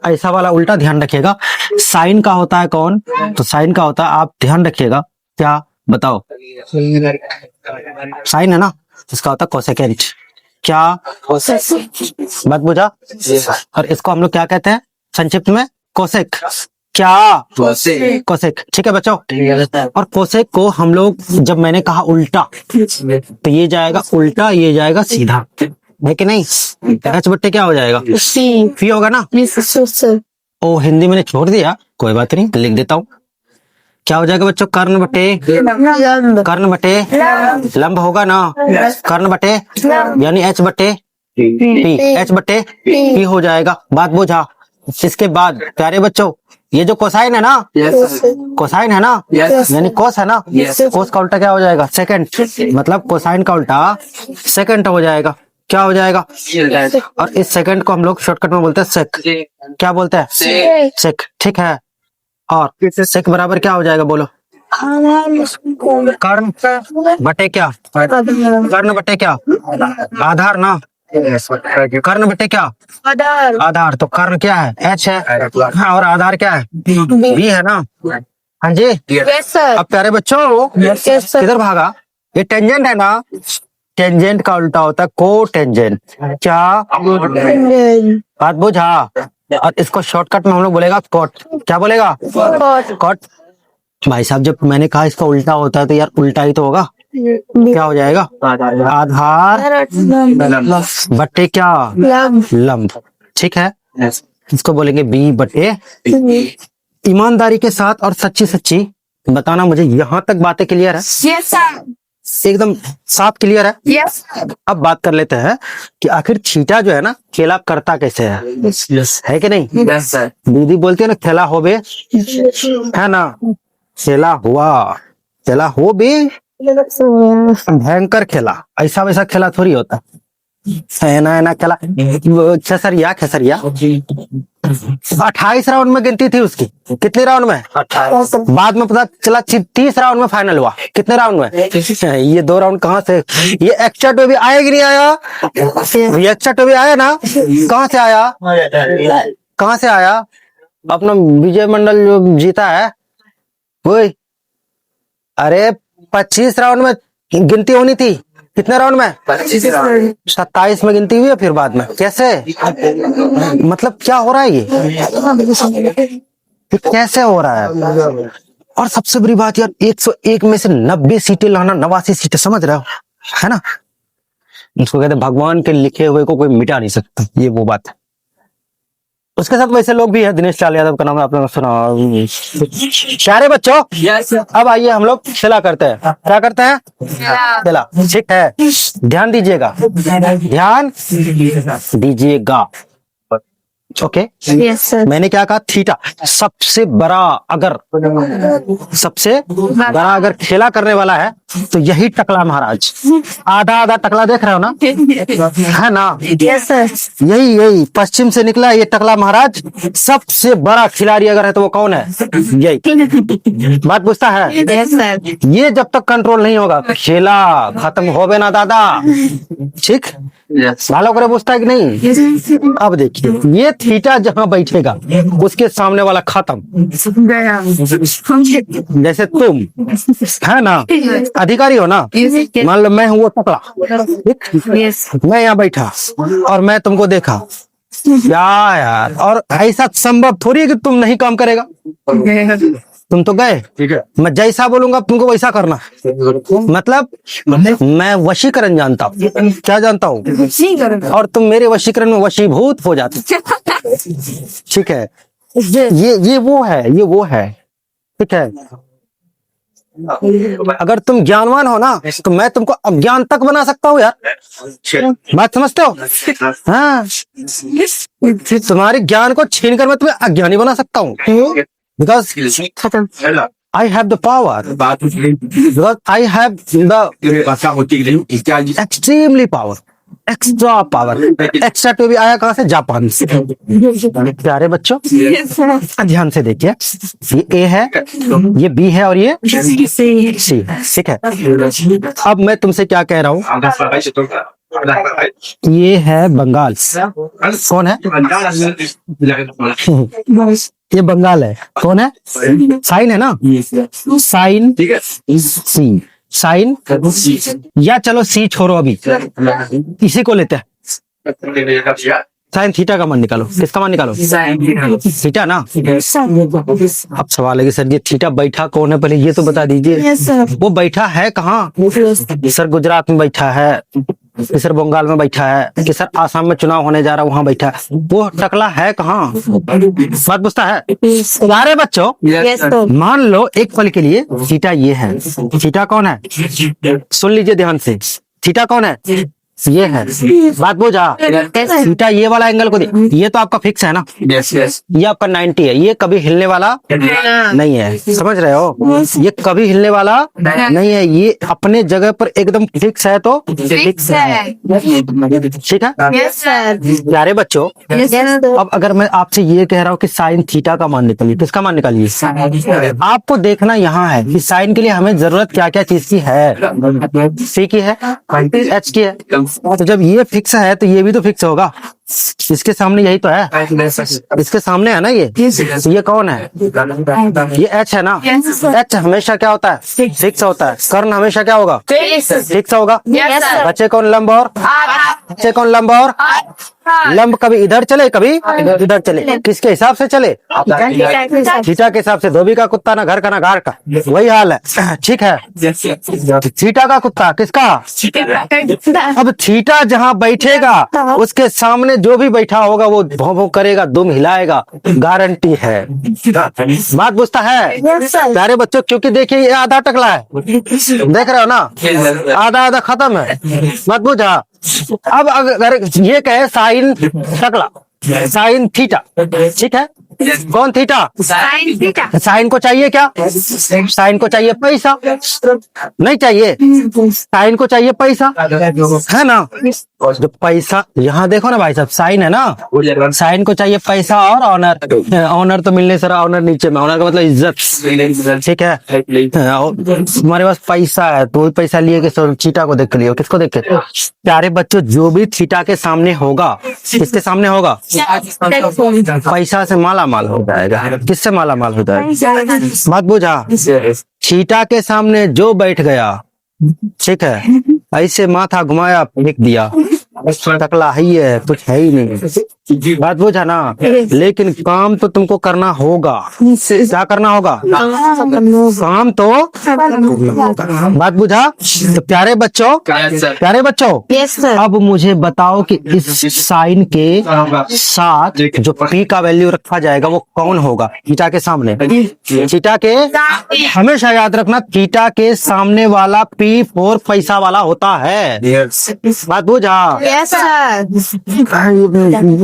ऐसा वाला उल्टा ध्यान रखिएगा। साइन का होता है कौन? तो साइन का होता है, आप ध्यान रखिएगा, क्या बताओ? साइन है ना, इसका होता है कोसेकेंट। क्या? बात बुझा? और इसको हम लोग क्या कहते हैं संक्षिप्त में? कोसेक। क्या? कोसेक। ठीक है बच्चों, और कोसेक को हम लोग जब मैंने कहा उल्टा तो ये जाएगा उल्टा, ये जाएगा सीधा, है कि नहीं? एच बट्टे क्या हो जाएगा? फी होगा ना। ओ हिंदी मैंने छोड़ दिया, कोई बात नहीं, लिख देता हूँ। क्या हो जाएगा बच्चों? कर्ण बटे कर्ण बटे लंब होगा ना, कर्ण बटे यानी एच बटे पी, एच बटे पी हो जाएगा। बात बुझा? इसके बाद प्यारे बच्चों ये जो कोसाइन है ना, कोसाइन है ना, यानी कोस है ना, कोस का उल्टा क्या हो जाएगा? सेकंड। मतलब कोसाइन का उल्टा सेकंड हो जाएगा। क्या हो जाएगा? और इस सेकंड को हम लोग शॉर्टकट में बोलते हैं सेक। क्या बोलते हैं? सेक। ठीक है, और सेक बराबर क्या हो जाएगा बोलो? कर्ण बटे क्या? कर्ण बटे क्या? आधार ना। कर्ण बटे क्या? आधार। तो कर्ण क्या है? एच है, हाँ, और आधार क्या है? बी है ना। हाँ जी। अब प्यारे बच्चों किधर भागा? ये टेंजेंट है ना, टेंजेंट का उल्टा होता है को टेंजेंट। क्या? बात बुझा? और इसको शॉर्टकट में हम लोग बोलेगा कॉट। क्या बोलेगा? कॉट। भाई साहब जब मैंने कहा इसका उल्टा होता है तो यार उल्टा ही तो होगा। क्या हो जाएगा? आधार बटे क्या? लंब। ठीक है, इसको बोलेंगे बी बटे। ईमानदारी के साथ और सच्ची सच्ची बताना मुझे, यहाँ तक बातें क्लियर है? एकदम साफ क्लियर है? अब बात कर लेते हैं कि आखिर छीटा जो है ना खेला करता कैसे है कि नहीं? दीदी बोलती है ना खेला हो बे, है ना, खेला हुआ, खेला हो बे, भयंकर खेला, ऐसा वैसा खेला थोड़ी होता है ना, है ना खेला। खेसरिया खेसरिया 28 राउंड में गिनती थी उसकी। कितने राउंड में? 28। बाद में पता चला 30 राउंड में फाइनल हुआ। कितने राउंड में? ये 2 राउंड कहाँ से? ये एक्स्ट्रा टू भी आया कि नहीं आया? ये एक्स्ट्रा टू भी आया ना, कहाँ से आया? कहाँ से आया? अपना विजय मंडल जो जीता है वही। अरे 25 राउंड में गिनती होनी थी। कितने राउंड में? 27 में गिनती हुई है फिर बाद में। कैसे? मतलब क्या हो रहा है ये कैसे हो रहा है? और सबसे बड़ी बात यार 101 में से 90 सीटें लाना, 89 सीटें, समझ रहे हो, है ना? इसको कहते हैं भगवान के लिखे हुए को कोई मिटा नहीं सकता, ये वो बात है। उसके साथ वैसे लोग भी हैं, दिनेश लाल यादव का नाम है, आपने सुना होगा। प्यारे बच्चों, अब आइए हम लोग खेला करते हैं। क्या करते हैं? खेला। ठीक है, ध्यान दीजिएगा, ध्यान दीजिएगा। Okay, Yes, sir. मैंने क्या कहा? थीटा सबसे बड़ा, अगर सबसे बड़ा अगर खेला करने वाला है तो यही टकला महाराज। आधा आधा टकला देख रहे हो ना, है ना? Yes, sir. यही पश्चिम से निकला ये टकला महाराज। सबसे बड़ा खिलाड़ी अगर है तो वो कौन है? यही। बात पूछता है, Yes, sir. ये जब तक कंट्रोल नहीं होगा खेला खत्म होवे ना दादा। ठीक, भालो करे पूछता है कि नहीं? अब देखिए, ये थीटा जहां बैठेगा उसके सामने वाला खत्म। जैसे तुम, है ना, अधिकारी हो ना, मान लो मैं हूँ वो टकला, ठीक? Yes. मैं यहाँ बैठा और मैं तुमको देखा, क्या यार, और ऐसा संभव थोड़ी है कि तुम नहीं काम करेगा। तुम तो गए, ठीक है। मैं जैसा बोलूंगा तुमको वैसा करना। मतलब मैं वशीकरण जानता हूँ। क्या जानता हूँ? और तुम मेरे वशीकरण में वशीभूत हो जाते। ठीक है, ये वो है। ठीक है, अगर तुम ज्ञानवान हो ना तो मैं तुमको अज्ञान तक बना सकता हूँ यार। बात समझते हो? हाँ, तुम्हारे ज्ञान को छीन कर मैं तुम्हें अज्ञानी बना सकता हूँ। Because I have the power. Because I have the extremely power. Extra power. Extra तो भी आया कहाँ से? जापान से। प्यारे बच्चों, ध्यान से देखिए, ये ए है, ये बी है और ये सी है। ठीक है, अब मैं तुमसे क्या कह रहा हूँ? ये है बंगाल। कौन है? ये बंगाल है। कौन है? साइन है ना, साइन सी, साइन, या चलो सी छोड़ो, अभी इसी को लेते हैं। साइन थीटा का मान निकालो। किसका मान निकालो? थीटा ना। अब सवाल है कि सर ये थीटा बैठा कौन है, पहले ये तो बता दीजिए। Yes, sir. वो बैठा है कहाँ? सर गुजरात में बैठा है, कि सर बंगाल में बैठा है, कि सर आसाम में चुनाव होने जा रहा है वहां बैठा है। वो टकला है कहाँ? बात पूछता है। सारे बच्चों, Yes, sir. मान लो एक पल के लिए थीटा ये है। थीटा कौन है? सुन लीजिए ध्यान से, थीटा कौन है? ये है। बात बुझा? थीटा ये वाला एंगल को ये तो आपका फिक्स है ना, ये आपका 90 है, ये कभी हिलने वाला नहीं है। समझ रहे हो? ये कभी हिलने वाला नहीं है, ये अपने जगह पर एकदम फिक्स है। तो Fix है। ठीक है Yes, sir. प्यारे बच्चों, Yes, sir. अब अगर मैं आपसे ये कह रहा हूँ कि साइन थीटा का मान निकालिए, किसका मान निकालिए? आपको देखना यहाँ है कि साइन के लिए हमें जरूरत क्या क्या चीज की है। सी की है, एच की है। तो जब ये फिक्स है तो ये भी तो फिक्स होगा। इसके सामने यही तो है, इसके सामने है ना ये। तो ये कौन है? ये एच है ना। एच हमेशा क्या होता है? फिक्स होता है। कर्ण हमेशा क्या होगा? फिक्स होगा। Yes, sir. बच्चे कौन लंब और बच्चे कौन लंब और लंब कभी इधर चले कभी इधर चले, किसके हिसाब से चले? थीटा के हिसाब से। धोबी का कुत्ता ना घर का ना घाट का, वही हाल है। ठीक है, थीटा का कुत्ता किसका? अब थीटा जहां बैठेगा उसके सामने जो भी बैठा होगा वो भौं भौं करेगा, दुम हिलाएगा, गारंटी है। बात पूछता है प्यारे बच्चों, क्योंकि देखिए ये आधा टकला है, देख रहे हो ना, आधा आधा खत्म है। मत बुझा। अब अगर ये कहे साइन टकला, साइन थीटा, ठीक है, कौन थीटा? Sin theta. साइन को चाहिए क्या? साइन को चाहिए पैसा, नहीं चाहिए? साइन को चाहिए पैसा, है ना? जो पैसा यहाँ देखो ना भाई साहब, साइन है ना, साइन को चाहिए पैसा और ऑनर। ऑनर तो मिलने सर, ऑनर नीचे में, ऑनर का मतलब इज्जत। ठीक है, तुम्हारे पास पैसा है तो पैसा लिए के थीटा को देख के लियो। किसको देख के? प्यारे बच्चों, जो भी थीटा के सामने होगा, किसके सामने होगा? पैसा से माला माल हो जाएगा। किससे माला माल हो जाएगा? मत बुझा। थीटा के सामने जो बैठ गया, ठीक है, ऐसे माथा घुमाया फेंक दिया, टकला ही है, कुछ है ही नहीं। बात बुझा ना, लेकिन काम तो तुमको करना होगा। क्या करना होगा? काम तो बात बुझा। तो प्यारे बच्चों, Yes, sir. अब मुझे बताओ कि इस साइन के साथ जो पी का वैल्यू रखा जाएगा वो कौन होगा? थीटा के सामने, थीटा के, हमेशा याद रखना, थीटा के सामने वाला पी 4 पैसा वाला होता है। बात बुझा। Yes, sir.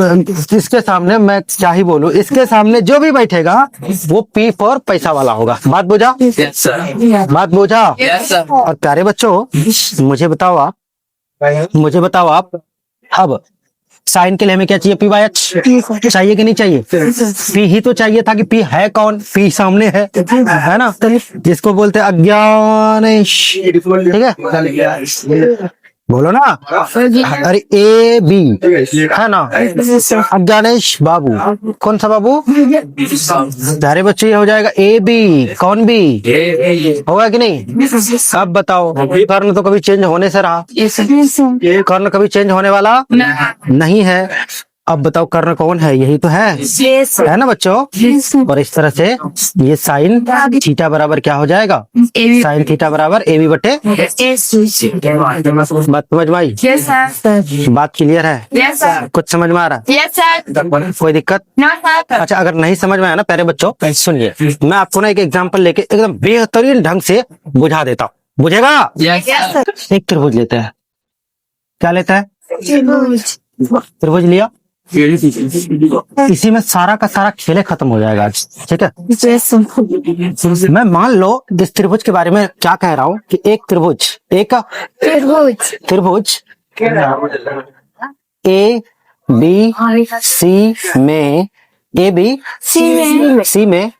इसके सामने मैं क्या ही बोलूं, इसके सामने जो भी बैठेगा वो पी 4 पैसा वाला होगा। बात बुझा, बात बुझा। और प्यारे बच्चों, मुझे बताओ आप अब साइन के लिए हमें क्या चाहिए? पी बाय एच चाहिए कि नहीं चाहिए? पी ही तो चाहिए था कि पी है कौन? पी सामने है ना, जिसको बोलते हैं अज्ञानेश। ठीक है, बोलो ना। अरे ए बी है ना, अज्ञानेश बाबू। कौन सा बाबू? प्यारे बच्चे, ये हो जाएगा ए बी। कौन बी होगा कि नहीं? अब बताओ, कर्ण तो कभी चेंज होने से रहा, कर्ण कभी चेंज होने वाला नहीं है। अब बताओ कर्ण कौन है? यही तो है ना बच्चों। और इस तरह से ये साइन थीटा बराबर क्या हो जाएगा? साइन थीटा बराबर ए बी बटे। बात समझ में आई? Yes, sir. बात क्लियर है? Yes, sir. कुछ समझ में आ रहा है? Yes, sir. कोई दिक्कत? No, sir. अच्छा, अगर नहीं समझ में आया ना प्यारे बच्चों, सुनिए, मैं आपको ना एक एग्जांपल लेके एकदम बेहतरीन ढंग से बुझा देता हूँ। बुझेगा? Yes, sir. एक त्रिभुज लेते हैं। क्या लेता है? त्रिभुज। त्रिभुज लिया, इसी में सारा का सारा खेले खत्म हो जाएगा आज। ठीक है, Yes, sir. मैं मान लो इस त्रिभुज के बारे में क्या कह रहा हूँ कि एक त्रिभुज ए बी सी में, ए बी सी में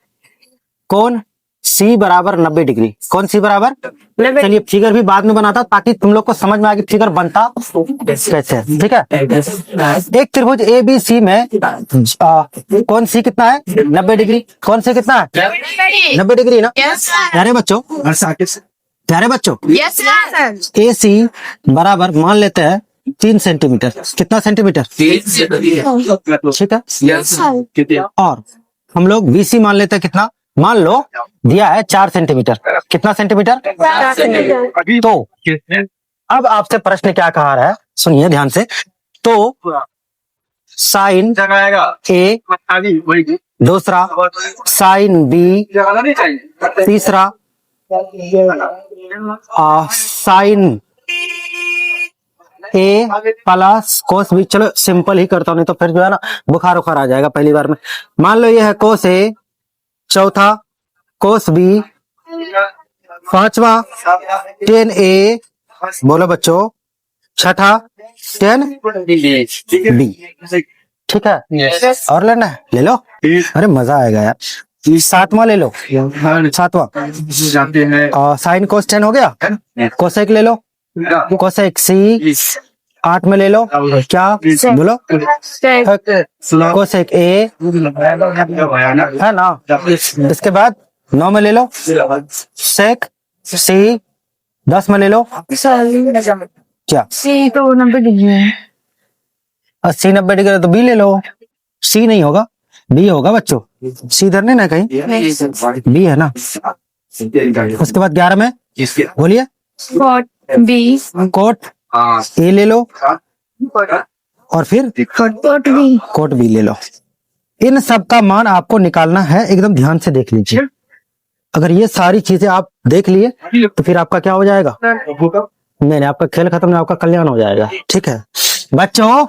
कौन सी बराबर 90 डिग्री। कौन सी बराबर? चलिए फिगर भी बाद में बनाता ताकि तुम लोग को समझ में आए कि फिगर बनता कैसे। ठीक है, एक त्रिभुज ए बी सी में कौन सी कितना है? 90 डिग्री। कौन सी कितना है? 90 डिग्री ना। Yes, sir. प्यारे बच्चों, Yes, sir. ए सी बराबर मान लेते हैं 3 सेंटीमीटर। कितना सेंटीमीटर? ठीक है, और हम लोग बी सी मान लेते हैं कितना? मान लो दिया है 4 सेंटीमीटर। कितना सेंटीमीटर? तो अब आपसे प्रश्न क्या कहा रहा है, सुनिए ध्यान से। तो साइन ए, दूसरा साइन बी, तीसरा साइन ए प्लस कोस बी। चलो सिंपल ही करता हूं, नहीं तो फिर जो है ना बुखार उखार आ जाएगा पहली बार में। मान लो ये है कोस ए, चौथा कोस बी, पांचवा टेन ए, बोलो बच्चों, छठा टेन बी। ठीक है, और लेना है ले लो। अरे मजा आएगा यार। सातवां ले लो, सातवां साइन कोस 10 हो गया। कोसेक ले लो, कोसेक सी 8 में ले लो। क्या बोलो? कोसेक ए है ना। इसके बाद 9 में ले लो, सेक सी 10 में ले लो। क्या सी तो 90 डिग्री है। 80 90 डिग्री तो बी ले लो। सी नहीं होगा, बी होगा बच्चों। सी इधर नहीं ना कहीं, बी है ना। उसके बाद 11 में बोलिए, कोट बी, कोट ए ले लो, और फिर कोट बी ले लो। इन सब का मान आपको निकालना है, एकदम ध्यान से देख लीजिए। अगर ये सारी चीजें आप देख लिए तो फिर आपका क्या हो जाएगा? नहीं, आपका खेल खत्म, आपका कल्याण हो जाएगा। ठीक है बच्चों,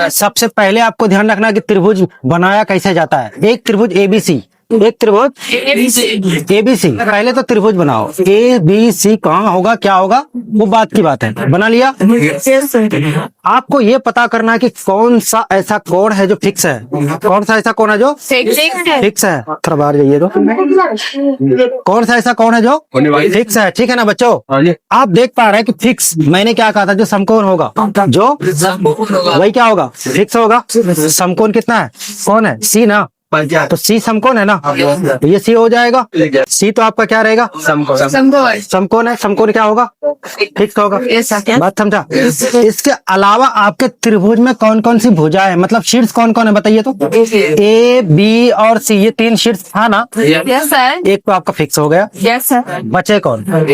सबसे पहले आपको ध्यान रखना कि त्रिभुज बनाया कैसे जाता है। एक त्रिभुज एबीसी, एक त्रिभुज एबीसी, पहले तो त्रिभुज बनाओ। ए बी सी कहाँ होगा, क्या होगा, वो बात की बात है। बना लिया? आपको ये पता करना है कि कौन सा ऐसा कोण है जो फिक्स है, कौन सा ऐसा कोण है जो फिक्स है। थोड़ा बाहर जाइए तो, कौन सा ऐसा कोण है जो फिक्स है। ठीक है ना बच्चों, आप देख पा रहे हैं कि फिक्स, मैंने क्या कहा था, जो समकोण होगा, जो वही क्या होगा, फिक्स होगा। समकोण कितना है, कौन है? सी ना। तो सी समकोण है ना, तो ये सी हो जाएगा। सी तो आपका क्या रहेगा, समकोण। समकोण है। समकोण क्या होगा, फिक्स होगा। Yes, sir. बात समझा। इसके अलावा आपके त्रिभुज में कौन कौन सी भुजा है, मतलब शीर्ष कौन कौन है बताइए तो। ए बी और सी, ये 3 शीर्ष था ना, Yes, sir. एक तो आपका फिक्स हो गया। Yes, sir. बचे कौन, A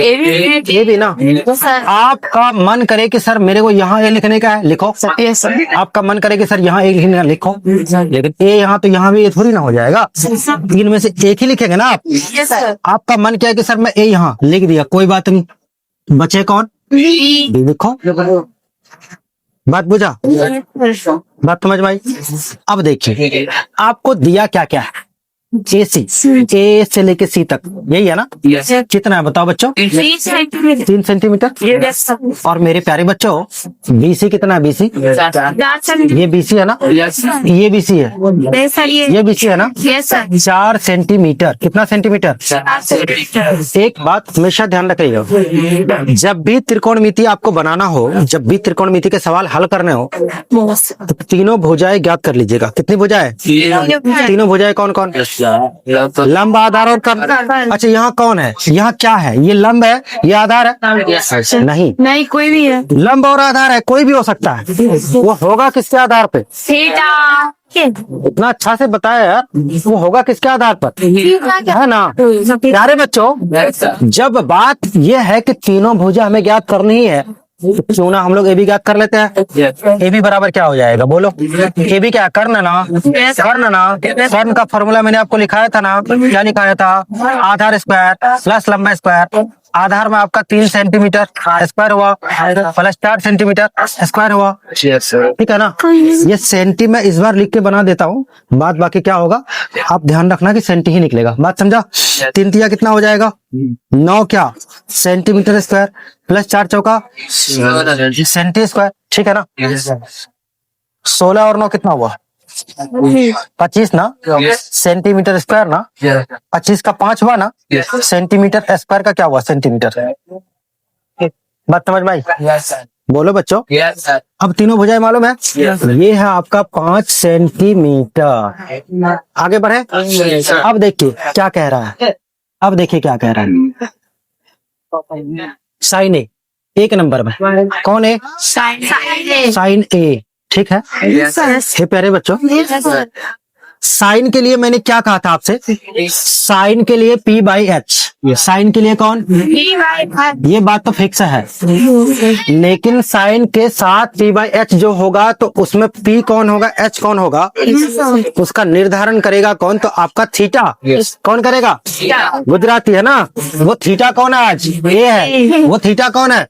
ये भी ना। Yes, sir. आपका मन करे कि सर मेरे को यहाँ ए लिखने का है, लिखो। Yes, sir. आपका मन करे कि सर यहाँ ए लिखने का, लिखो। लेकिन ए यहाँ तो यहाँ भी ये थोड़ी ना हो जाएगा, 3 में से एक ही लिखेंगे ना आप। Yes, sir. आपका मन क्या है कि सर मैं ए यहाँ लिख दिया, कोई बात नहीं। बचे कौन, B. बी लिखो। बात बुझा, बात समझ में आई। अब देखिए आपको दिया क्या क्या है, ए सी, ए से लेके सी तक, यही है ना। कितना है बताओ बच्चों, 3 centimeter. 3 सेंटीमीटर। Yes, sir. और मेरे प्यारे बच्चों बीसी कितना है, बीसी 4 centimeter. ये बीसी है ना, ये बीसी है, Yes, sir. ये बीसी है ना। Yes, sir. 4 सेंटीमीटर, कितना सेंटीमीटर। 4 centimeter. एक बात हमेशा ध्यान रखिएगा, जब भी त्रिकोणमिति आपको बनाना हो, जब भी त्रिकोणमिति के सवाल हल करने हो, तो तीनों भुजाएं ज्ञात कर लीजिएगा। कितनी भुजाएं, तीनों भुजाएं कौन कौन, लंब, आधार और कर्ण। अच्छा यहाँ कौन है, यहाँ क्या है, ये लंब है, ये आधार है, नहीं नहीं, कोई भी है। लंब और आधार है, कोई भी हो सकता है। वो होगा किसके आधार पे, थीटा। इतना अच्छा से बताया यार, वो होगा किसके आधार पर, है ना। प्यारे बच्चों जब बात ये है कि तीनों भुजा हमें ज्ञात करनी ही है, तो क्यों ना हम लोग ए भी ज्ञात कर लेते हैं। ए भी बराबर क्या हो जाएगा बोलो, ए भी क्या, कर्ण ना, कर्ण ना। कर्ण का फॉर्मूला मैंने आपको लिखाया था ना, क्या लिखाया था, आधार स्क्वायर प्लस लंबा स्क्वायर। आधार में आपका 3 सेंटीमीटर स्क्वायर हुआ, प्लस 4 सेंटीमीटर स्क्वायर हुआ, ठीक है ना। ये सेंटी मैं इस बार लिख के बना देता हूँ, बात बाकी क्या होगा आप ध्यान रखना कि सेंटी ही निकलेगा। बात समझा। 3 तिया कितना हो जाएगा, 9 क्या सेंटीमीटर स्क्वायर प्लस 4 चौका सेंटी स्क्वायर, ठीक है ना। 16 और 9 कितना हुआ, 25 ना, सेंटीमीटर स्क्वायर ना। 25 का 5 हुआ ना, सेंटीमीटर स्क्वायर का क्या हुआ, सेंटीमीटर। बात समझ में आई, बोलो बच्चों। अब तीनों भुजाएं मालूम है, ये है आपका 5 सेंटीमीटर। आगे बढ़े, अब देखिए क्या कह रहा है, अब देखिए क्या कह रहा है। साइन ए, एक नंबर में कौन है, साइन ए, ठीक है। हे प्यारे बच्चों साइन के लिए मैंने क्या कहा था आपसे, साइन के लिए P बाई एच, साइन के लिए कौन, ये बात तो फिक्स है, लेकिन साइन के साथ P बाई एच जो होगा तो उसमें P कौन होगा, H कौन होगा, उसका निर्धारण करेगा कौन, तो आपका थीटा कौन करेगा, गुजराती है ना, वो थीटा कौन है, आज ए है, वो थीटा कौन है,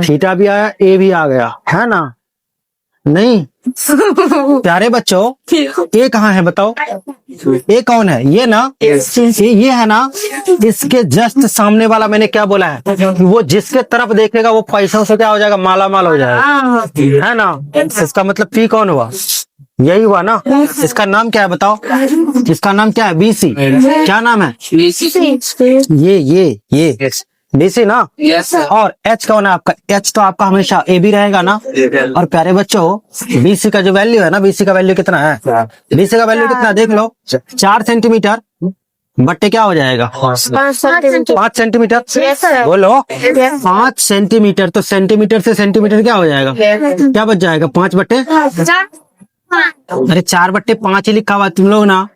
थीटा भी आया, ए भी आ गया, है ना। नहीं प्यारे बच्चों ए कहाँ है बताओ, ए कौन है, ये ना, ये है ना, इसके जस्ट सामने वाला मैंने क्या बोला है, वो जिसके तरफ देखेगा वो पैसों से क्या हो जाएगा, माला माल हो जाएगा, है ना। इसका मतलब पी कौन हुआ, यही हुआ ना। इसका नाम क्या है बताओ, इसका नाम क्या है, बीसी, क्या नाम है, ये बीसी ना। और एच कौन है आपका, एच तो आपका हमेशा ए भी रहेगा ना। और प्यारे बच्चों बीसी का जो वैल्यू है ना, बीसी का वैल्यू कितना है, बीसी का वैल्यू कितना देख लो, 4 सेंटीमीटर बट्टे क्या हो जाएगा, 5 सेंटीमीटर, बोलो 5 सेंटीमीटर। तो सेंटीमीटर से सेंटीमीटर क्या हो जाएगा, क्या बच जाएगा, 5 बट्टे, अरे 4 बट्टे 5 ही लिखा हुआ तुम लोग ना,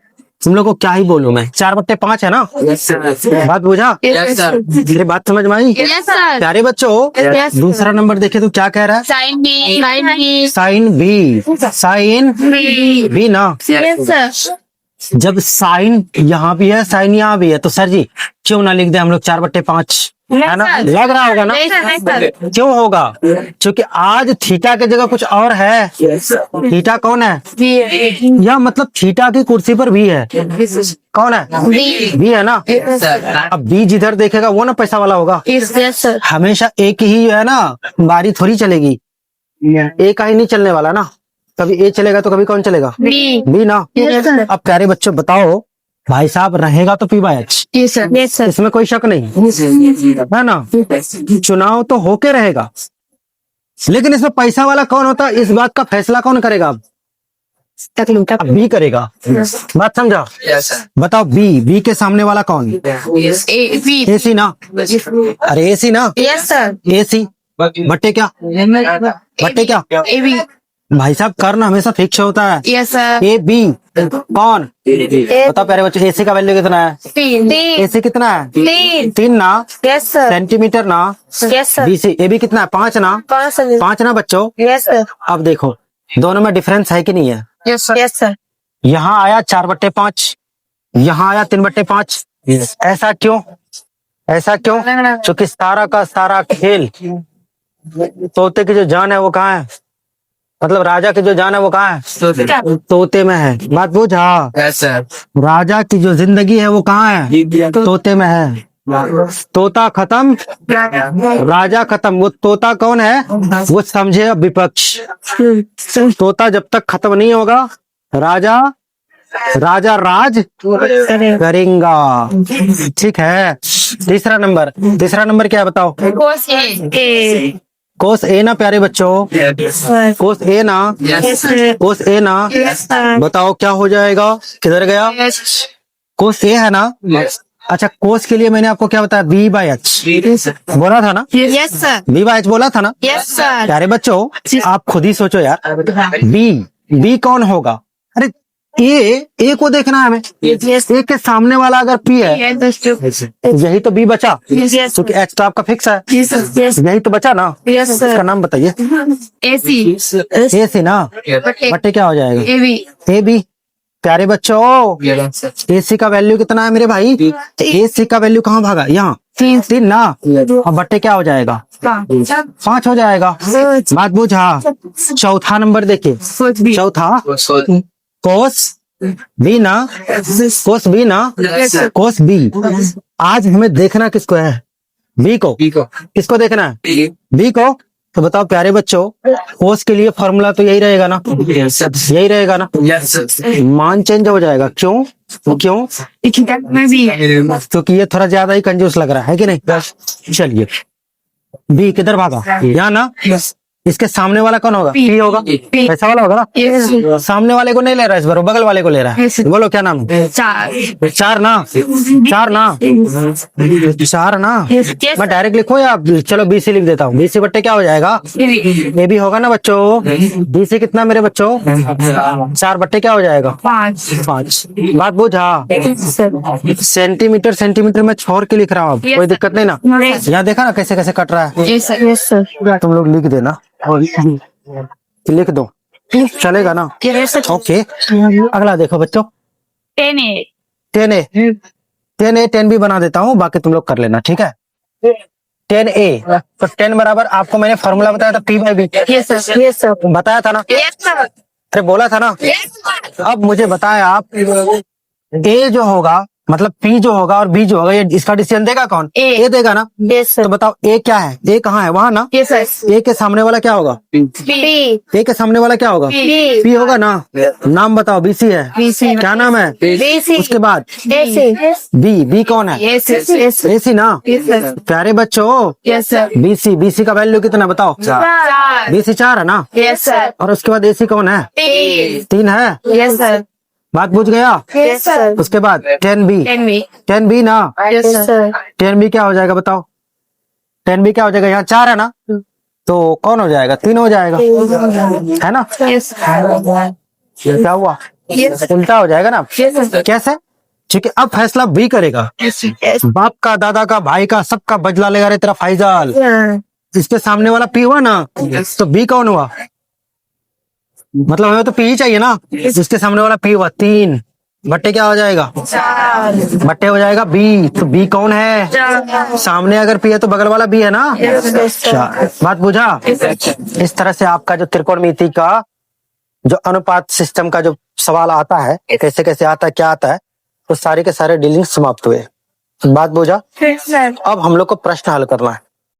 तुम लोग को क्या ही बोलूं मैं, 4 बट्टे 5 है ना। बात बुझा, मेरी बात समझ में आई। प्यारे बच्चों दूसरा नंबर देखे तो क्या कह रहा है, साइन बी ना। जब साइन यहाँ भी है, साइन यहाँ भी है, तो सर जी क्यों ना लिख दे हम लोग 4 बट्टे 5, है ना, लग रहा होगा ना, क्यों होगा, क्योंकि आज थीटा की जगह कुछ और है। थीटा कौन है, या मतलब थीटा की कुर्सी पर भी है, कौन है, बी है ना। अब बी जिधर देखेगा वो ना पैसा वाला होगा, हमेशा एक ही है ना, बारी थोड़ी चलेगी, एक ही नहीं चलने वाला ना, कभी ए चलेगा तो कभी कौन चलेगा, बी ना। अब प्यारे बच्चों बताओ भाई साहब रहेगा तो P बाय एच, इसमें कोई शक नहीं है ना, चुनाव तो होके रहेगा, लेकिन इसमें पैसा वाला कौन होता है, इस बात का फैसला कौन करेगा, अब टकलू अब बी करेगा, बात समझा? बताओ बी के सामने वाला कौन? एसी ना, अरे एसी ना, यस सर एसी बट्टे क्या, बट्टे क्या? ए बी भाई साहब करना हमेशा फिक्स होता है। यस सर ए बी कौन? बताओ प्यारे बच्चों, एसी का वैल्यू कितना है? तीन एसी कितना है? तीन 3 ना, यस सर सेंटीमीटर ना, yes sir B C A B कितना है? 5 ना, 5 ना बच्चों। यस सर अब देखो दोनों में डिफरेंस है कि नहीं है? यस सर यहाँ आया 4/5, यहाँ आया 3/5। ऐसा क्यों? ऐसा क्यों? क्योंकि सारा का सारा खेल, तोते की जो जान है वो कहाँ है? मतलब राजा की जो जान है वो कहाँ है? तोते में है। बात बुझा? राजा की जो जिंदगी है वो कहाँ है? तोते में है। तोता खत्म, राजा खत्म। वो तोता कौन है? वो समझे अब विपक्ष। तोता जब तक खत्म नहीं होगा, राजा राज करेगा। ठीक है। तीसरा नंबर क्या है बताओ? कोस ए कोस ए ना प्यारे बच्चों, कोस ए ना, कोस ए ना। बताओ क्या हो जाएगा? किधर गया? कोस ए है ना। अच्छा, कोस के लिए मैंने आपको क्या बताया? बी बाय एच बोला था ना? Yes sir B by H बोला था ना? यस सर प्यारे बच्चों आप खुद ही सोचो यार, बी कौन होगा? अरे ए को देखना है हमें। ए के सामने वाला अगर पी है, यही तो बी बचा, क्योंकि एच तो आपका फिक्स है। यही तो बचा ना। इसका नाम बताइए। एसी ना, बट्टे क्या हो जाएगा? A B. प्यारे बच्चों एसी का वैल्यू कितना है मेरे भाई? एसी का वैल्यू कहाँ भागा? यहाँ 3 ना। अब बट्टे क्या हो जाएगा? 5 हो जाएगा। बात बुझा? चौथा नंबर देखिए, चौथा कोस बी ना, कोस बी ना, कोस बी। आज हमें देखना किसको है? बी को। किसको देखना है? बी को। तो बताओ प्यारे बच्चों, कोस के लिए फॉर्मूला तो यही रहेगा ना? यही रहेगा ना? मान चेंज हो जाएगा। क्यों? क्योंकि ये थोड़ा ज्यादा ही कंजूस लग रहा है कि नहीं? चलिए बी किधर भागा? यहाँ ना। इसके सामने वाला कौन होगा? पी होगा। ऐसा वाला होगा ना। सामने वाले को नहीं ले रहा है इस बार, वो बगल वाले को ले रहा है। बोलो क्या नाम है? चार ना, चार ना। मैं डायरेक्ट लिखूं या चलो बी सी लिख देता हूँ? बी सी बट्टे क्या हो जाएगा? ए भी होगा ना बच्चों। बी सी कितना मेरे बच्चों? 4 बट्टे क्या हो जाएगा? 5। बात बुझा? सेंटीमीटर मैं छोड़ के लिख रहा हूँ, कोई दिक्कत नहीं ना? यहाँ देखा ना कैसे कैसे कट रहा है? तुम लोग लिख देना और लिख दो, चलेगा ना? ओके। अगला देखो बच्चों, 10 भी बना देता हूँ, बाकी तुम लोग कर लेना। ठीक है। 10A तो 10 बराबर आपको मैंने फॉर्मूला बताया था पी बाई बी। बताया था ना? अरे बोला था ना? अब मुझे बताया आप, ए जो होगा मतलब पी जो होगा और बी जो होगा, ये इसका डिसीजन देगा कौन? ए देगा ना? तो बताओ ए क्या है? ए कहाँ है? वहाँ ना। ए के सामने वाला क्या होगा? ए के सामने वाला क्या होगा? पी होगा ना। नाम बताओ। बीसी है। क्या नाम है? उसके बाद बी कौन है? एसी ना। प्यारे बच्चों बीसी का वैल्यू कितना बताओ? बीसी 4 है ना। और उसके बाद एसी कौन है? 3 है। बात बुझ गया? उसके बाद 10B ना। 10B क्या हो जाएगा बताओ? 10B क्या हो जाएगा? यहाँ 4 है ना, तो कौन हो जाएगा? 3 हो जाएगा, है ना? क्या हुआ? उल्टा हो जाएगा ना। कैसे? क्योंकि अब फैसला बी करेगा। बाप का, दादा का, भाई का, सबका बदला लेगा रे तेरा फाइजल। इसके सामने वाला पी हुआ ना, तो बी कौन हुआ? मतलब हमें तो पी ही चाहिए ना। इसके सामने वाला पी हुआ। 3 बट्टे क्या हो जाएगा? बट्टे हो जाएगा बी। तो बी कौन है? सामने अगर पी है तो बगल वाला बी है ना। बात बुझा? इस तरह से आपका जो त्रिकोणमिति का जो अनुपात सिस्टम का जो सवाल आता है, कैसे कैसे आता है, क्या आता है, तो सारे के सारे डीलिंग समाप्त हुए। बात बुझा? अब हम लोग को प्रश्न हल करना है।